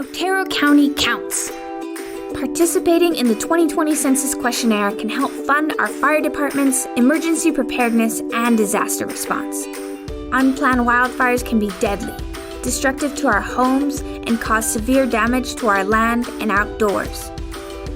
Otero County counts. Participating in the 2020 Census questionnaire can help fund our fire departments, emergency preparedness, and disaster response. Unplanned wildfires can be deadly, destructive to our homes, and cause severe damage to our land and outdoors.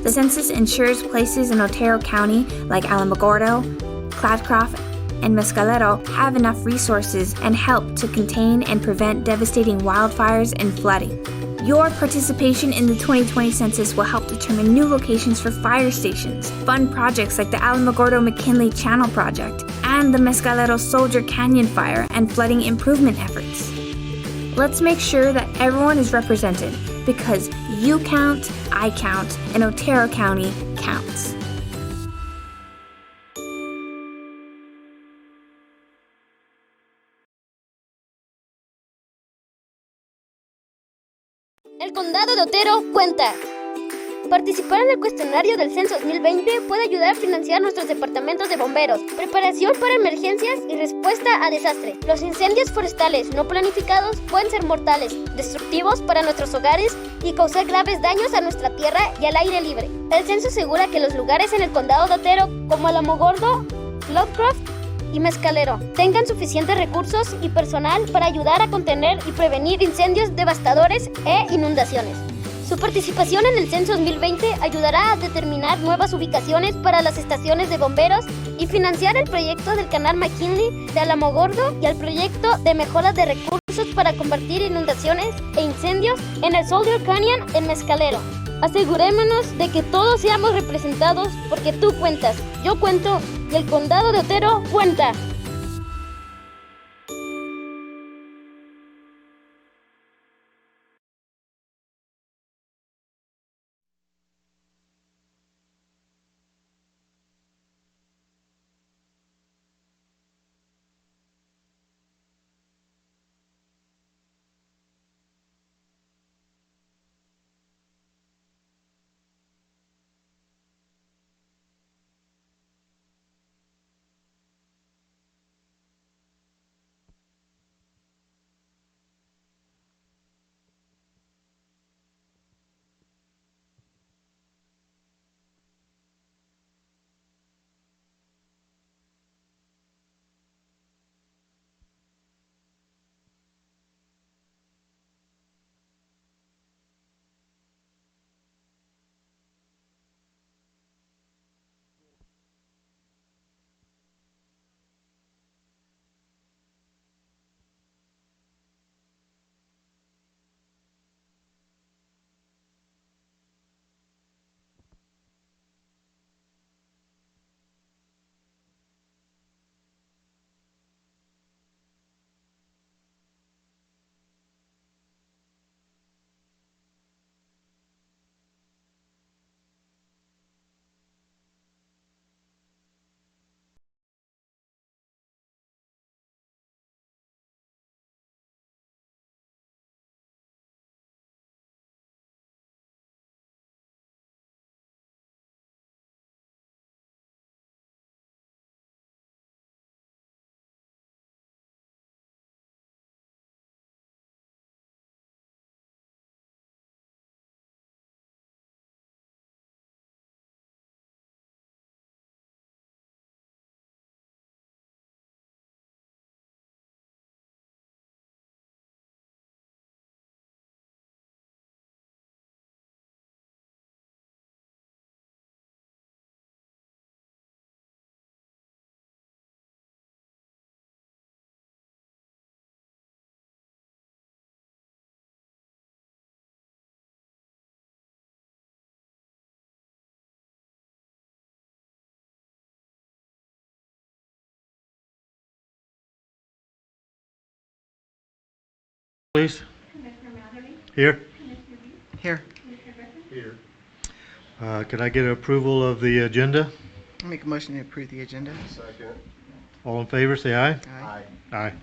The census ensures places in Otero County like Alamogordo, Cladcroft, and Mescalero have enough resources and help to contain and prevent devastating wildfires and flooding. Your participation in the 2020 census will help determine new locations for fire stations, fund projects like the Alamogordo-McKinley Channel Project, and the Mescalero Soldier Canyon Fire and flooding improvement efforts. Let's make sure that everyone is represented, because you count, I count, and Otero County counts. El condado de Otero cuenta. Participar en el cuestionario del Censo 2020 puede ayudar a financiar nuestros departamentos de bomberos, preparación para emergencias y respuesta a desastres. Los incendios forestales no planificados pueden ser mortales, destructivos para nuestros hogares y causar graves daños a nuestra tierra y al aire libre. El censo asegura que los lugares en el condado de Otero, como Alamogordo, Lovecraft y Mescalero, tengan suficientes recursos y personal para ayudar a contener y prevenir incendios devastadores e inundaciones. Su participación en el Censo 2020 ayudará a determinar nuevas ubicaciones para las estaciones de bomberos y financiar el proyecto del canal McKinley de Alamogordo y el proyecto de mejoras de recursos para combatir inundaciones e incendios en el Soldier Canyon en Mescalero. Asegurémonos de que todos seamos representados porque tú cuentas, yo cuento y el condado de Otero cuenta. Please. Here. Here. Here. Could I get approval of the agenda? I'll make a motion to approve the agenda. Second. All in favor, say aye. Aye. Aye.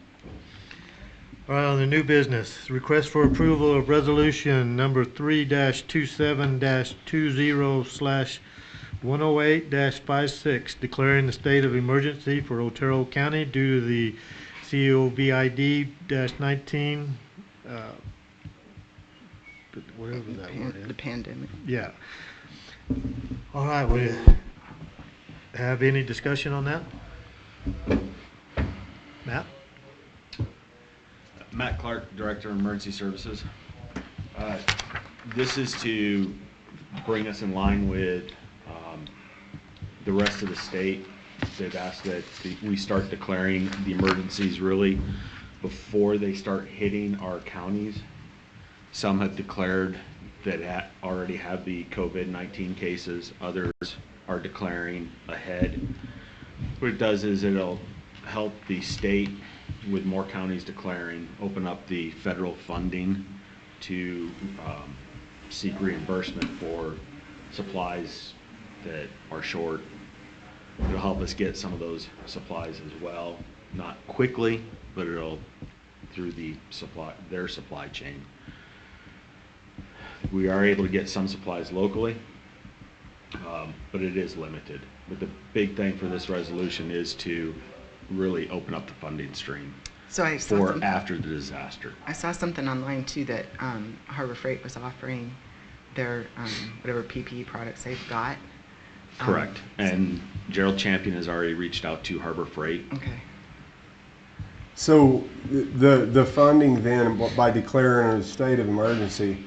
All right, on the new business, request for approval of resolution number 3-27-20/108-56, declaring the state of emergency for Otero County due to the COVID-19 whatever that word is. The pandemic. Yeah. All right, we have any discussion on that? Matt? Matt Clark, Director of Emergency Services. This is to bring us in line with the rest of the state. They've asked that we start declaring the emergencies really before they start hitting our counties. Some have declared that already have the COVID-19 cases. Others are declaring ahead. What it does is it'll help the state with more counties declaring, open up the federal funding to seek reimbursement for supplies that are short. It'll help us get some of those supplies as well, not quickly, but it'll through their supply chain. We are able to get some supplies locally, but it is limited. But the big thing for this resolution is to really open up the funding stream So I saw for something, after the disaster. I saw something online too that Harbor Freight was offering their whatever PPE products they've got. Correct. And Gerald Champion has already reached out to Harbor Freight. Okay. So the funding then, by declaring a state of emergency,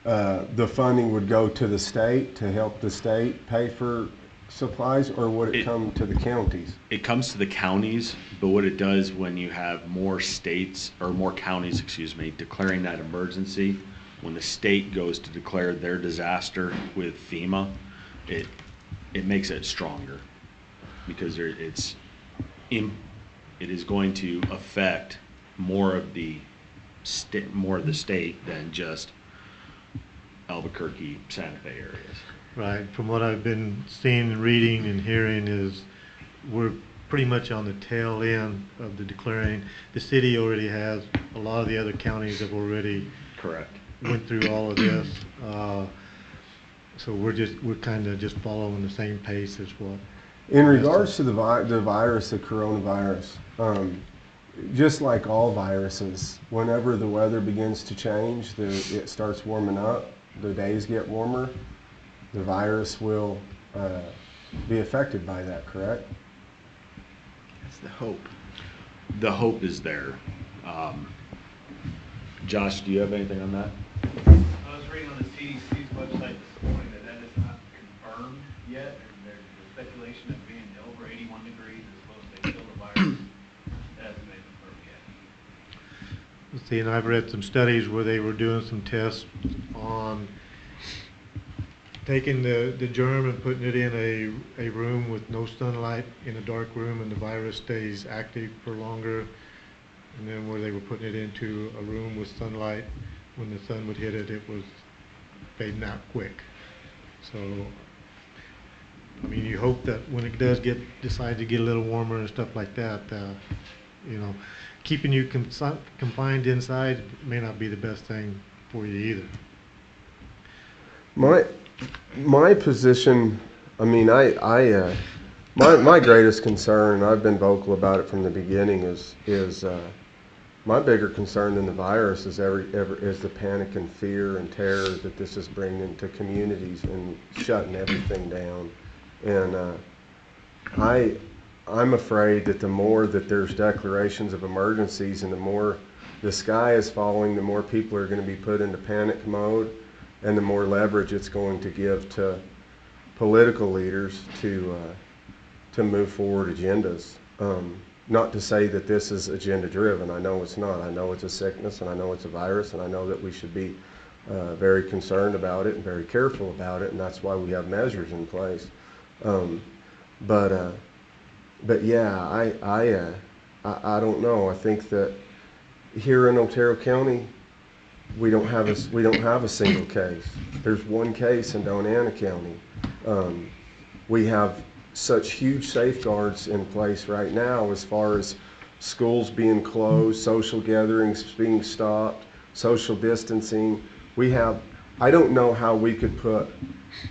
the funding would go to the state to help the state pay for supplies, or would it come to the counties? It comes to the counties, but what it does when you have more states, or more counties, excuse me, declaring that emergency, when the state goes to declare their disaster with FEMA, it makes it stronger, because it is going to affect more of the state than just Albuquerque, Santa Fe areas. Right. From what I've been seeing and reading and hearing is we're pretty much on the tail end of the declaring. The city already has, a lot of the other counties have already Correct. went through all of this. So we're kind of just following the same pace as what. In regards to the virus, the coronavirus, just like all viruses, whenever the weather begins to change, it starts warming up, the days get warmer, the virus will be affected by that, correct? That's the hope. The hope is there. Josh, do you have anything on that? I was reading on the CDC's website this morning that is not confirmed yet, and there's the speculation of being over 81 degrees as well as they kill the virus. That hasn't been confirmed yet. See, and I've read some studies where they were doing some tests on taking the germ and putting it in a room with no sunlight, in a dark room, and the virus stays active for longer. And then where they were putting it into a room with sunlight, when the sun would hit it, it was fading out quick. So, I mean, you hope that when it does decide to get a little warmer and stuff like that, keeping you confined inside may not be the best thing for you either. My position, I mean, my greatest concern, and I've been vocal about it from the beginning, is my bigger concern than the virus is the panic and fear and terror that this is bringing into communities and shutting everything down. And I'm afraid that the more that there's declarations of emergencies and the more the sky is falling, the more people are going to be put into panic mode, and the more leverage it's going to give to political leaders to move forward agendas. Not to say that this is agenda driven. I know it's not. I know it's a sickness, and I know it's a virus, and I know that we should be very concerned about it and very careful about it, and that's why we have measures in place. But yeah, I don't know. I think that here in Otero County, we don't have a single case. There's one case in Doñana County. We have such huge safeguards in place right now as far as schools being closed, social gatherings being stopped, social distancing. I don't know how we could put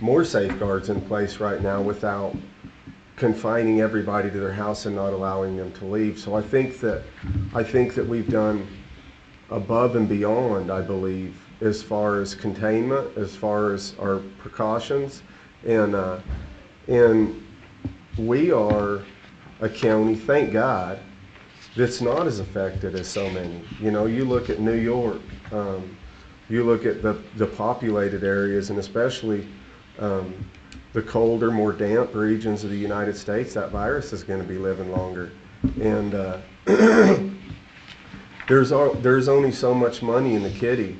more safeguards in place right now without confining everybody to their house and not allowing them to leave. So I think that we've done above and beyond, I believe, as far as containment, as far as our precautions, and we are a county, thank God, that's not as affected as so many. You know, you look at New York, you look at the populated areas, and especially the colder, more damp regions of the United States, that virus is going to be living longer. And there's only so much money in the kitty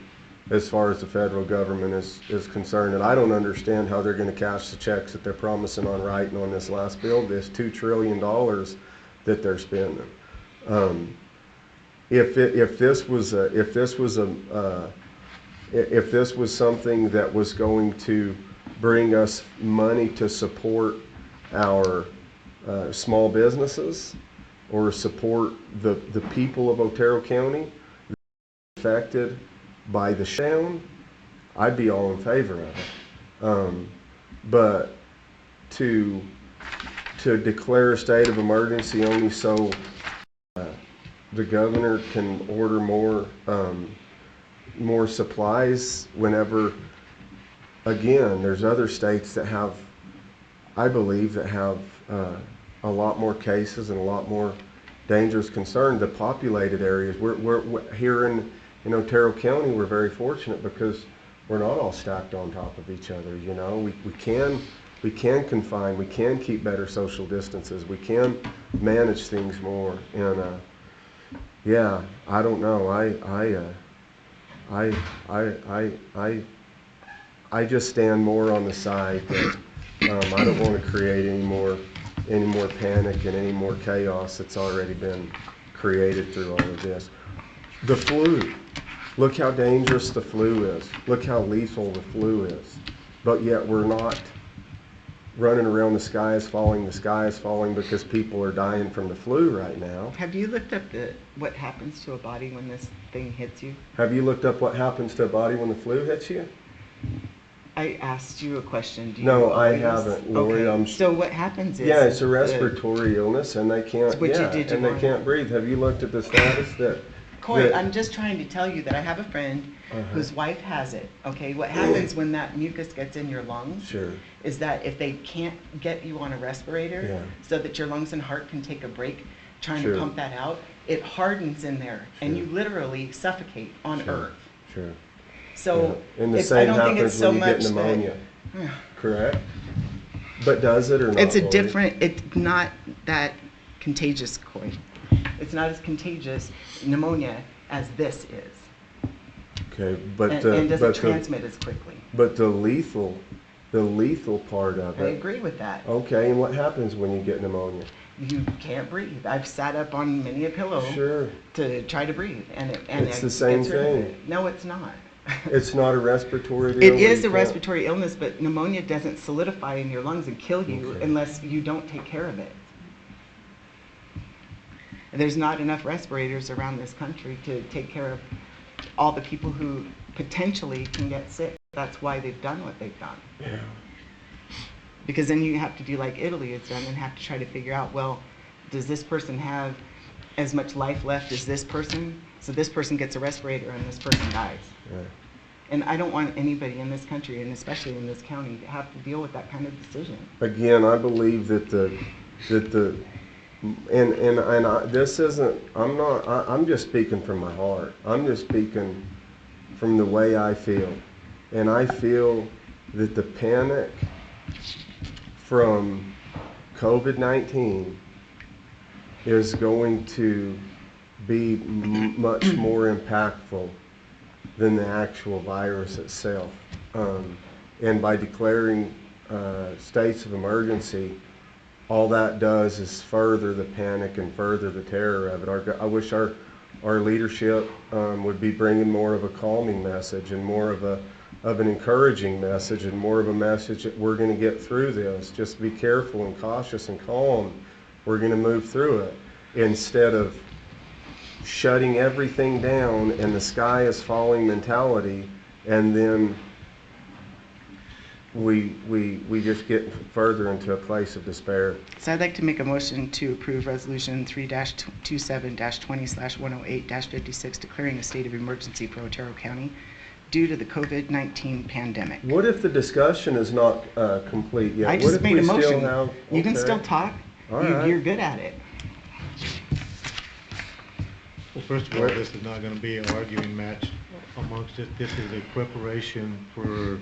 as far as the federal government is concerned, and I don't understand how they're going to cash the checks that they're promising on writing on this last bill, this $2 trillion that they're spending. If this was something that was going to bring us money to support our small businesses or support the people of Otero County affected by the shutdown, I'd be all in favor of it. But to declare a state of emergency only so the governor can order more supplies whenever, again, there's other states that have, I believe, that have a lot more cases and a lot more dangerous concern. The populated areas, we're here in Otero County, we're very fortunate because we're not all stacked on top of each other. You know, we can confine, we can keep better social distances, we can manage things more. And yeah, I don't know. I just stand more on the side that I don't want to create any more panic and any more chaos that's already been created through all of this. The flu. Look how dangerous the flu is. Look how lethal the flu is. But yet we're not running around the sky is falling because people are dying from the flu right now. Have you looked up what happens to a body when this thing hits you? Have you looked up what happens to a body when the flu hits you? I asked you a question. Do you No, I always? haven't, Lori. Okay. So what happens is... Yeah, it's a respiratory illness, and they can't. What yeah, did and they can't breathe. Have you looked at the status that? Corey, I'm just trying to tell you that I have a friend whose wife has it. Okay, what happens when that mucus gets in your lungs? Sure. Is that if they can't get you on a respirator, so that your lungs and heart can take a break trying to pump that out, it hardens in there, and you literally suffocate on Earth. Sure. So and the I same don't think it's happens so when you much get pneumonia. that. Correct. But does it or not? It's a Lori? different. It's not that contagious, Corey. It's not as contagious pneumonia as this is. Okay, but and doesn't transmit as quickly. But the lethal part of it. I agree with that. Okay, and what happens when you get pneumonia? You can't breathe. I've sat up on many a pillow to try to breathe, and it's the same thing. No, it's not. It's not a respiratory It is a respiratory illness, but pneumonia doesn't solidify in your lungs and kill you unless you don't take care of it. There's not enough respirators around this country to take care of all the people who potentially can get sick. That's why they've done what they've done. Yeah. Because then you have to do like Italy has done and have to try to figure out, well, does this person have as much life left as this person? So this person gets a respirator and this person dies. Yeah. And I don't want anybody in this country, and especially in this county, to have to deal with that kind of decision. Again, I believe that this isn't, I'm just speaking from my heart. I'm just speaking from the way I feel. And I feel that the panic from COVID-19 is going to be much more impactful than the actual virus itself. And by declaring states of emergency, all that does is further the panic and further the terror of it. I wish our leadership would be bringing more of a calming message and more of an encouraging message and more of a message that we're going to get through this. Just be careful and cautious and calm. We're going to move through it, instead of shutting everything down and the sky is falling mentality, and then we just get further into a place of despair. So I'd like to make a motion to approve Resolution 3-27-20/108-56, declaring a state of emergency for Otero County. due to the COVID-19 pandemic. What if the discussion is not complete yet? I What just if made we a still motion. have- You can okay. still talk. All right. You're good at it. Well, first of all, this is not gonna be an arguing match amongst it. This is a preparation for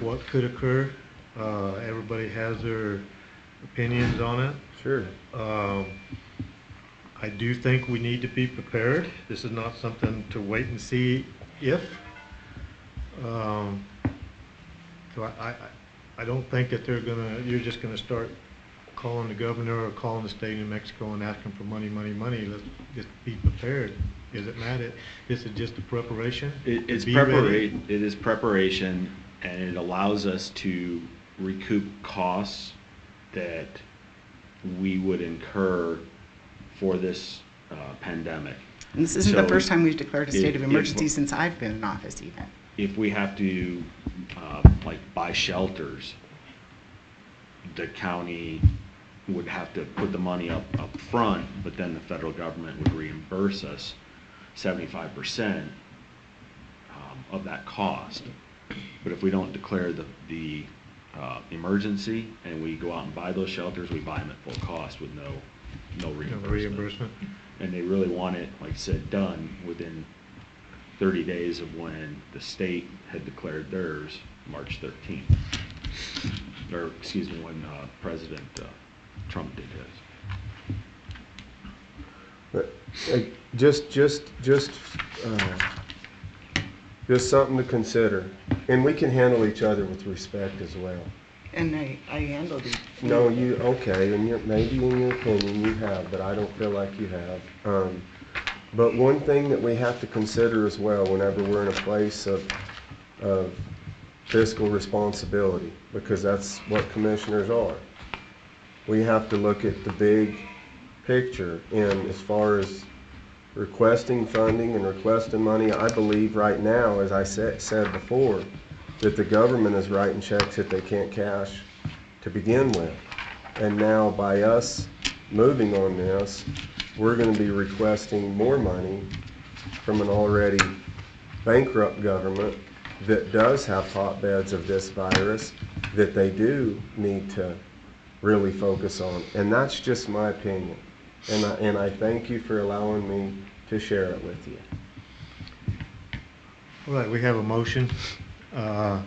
what could occur. Everybody has their opinions on it. Sure. I do think we need to be prepared. This is not something to wait and see if. So I don't think that you're just gonna start calling the governor or calling the state of New Mexico and asking for money. Let's just be prepared. Is it Matt? This is just a preparation? It is Be ready? preparation, and it allows us to recoup costs that we would incur for this pandemic. And this isn't the So first time we've declared a state of if- emergency since I've been in office even. If we have to, like, buy shelters, the county would have to put the money up front, but then the federal government would reimburse us 75% of that cost. But if we don't declare the emergency and we go out and buy those shelters, we buy them at full cost with no reimbursement. Reimbursement. And they really want it, like I said, done within 30 days of when the state had declared theirs, March 13th. Or, excuse me, when President Trump did his. But just something to consider. And we can handle each other with respect as well. And I handled it. No, okay, and maybe in your opinion you have, but I don't feel like you have. But one thing that we have to consider as well whenever we're in a place of fiscal responsibility, because that's what commissioners are, we have to look at the big picture. And as far as requesting funding and requesting money, I believe right now, as I said before, that the government is writing checks that they can't cash to begin with. And now by us moving on this, we're going to be requesting more money from an already bankrupt government that does have hotbeds of this virus that they do need to really focus on. And that's just my opinion. And I thank you for allowing me to share it with you. All right, we have a motion on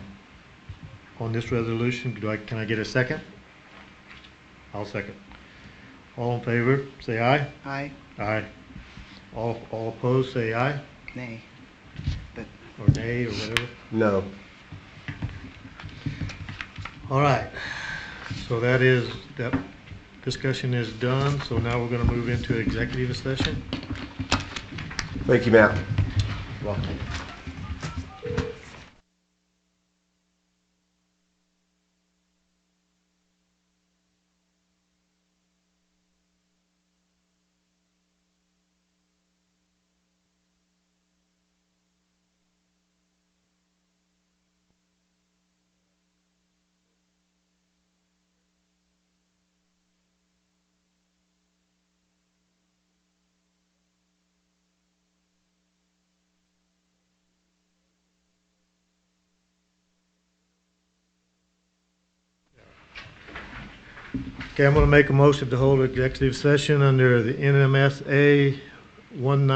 this resolution. Can I get a second? I'll second. All in favor, say aye. Aye. Aye. All opposed, say aye, Nay. But or nay, or whatever. No. All right, so that discussion is done, so now we're gonna move into executive session. Thank you, Matt. Welcome. Okay, I'm gonna make a motion to hold executive session under the NMSA 19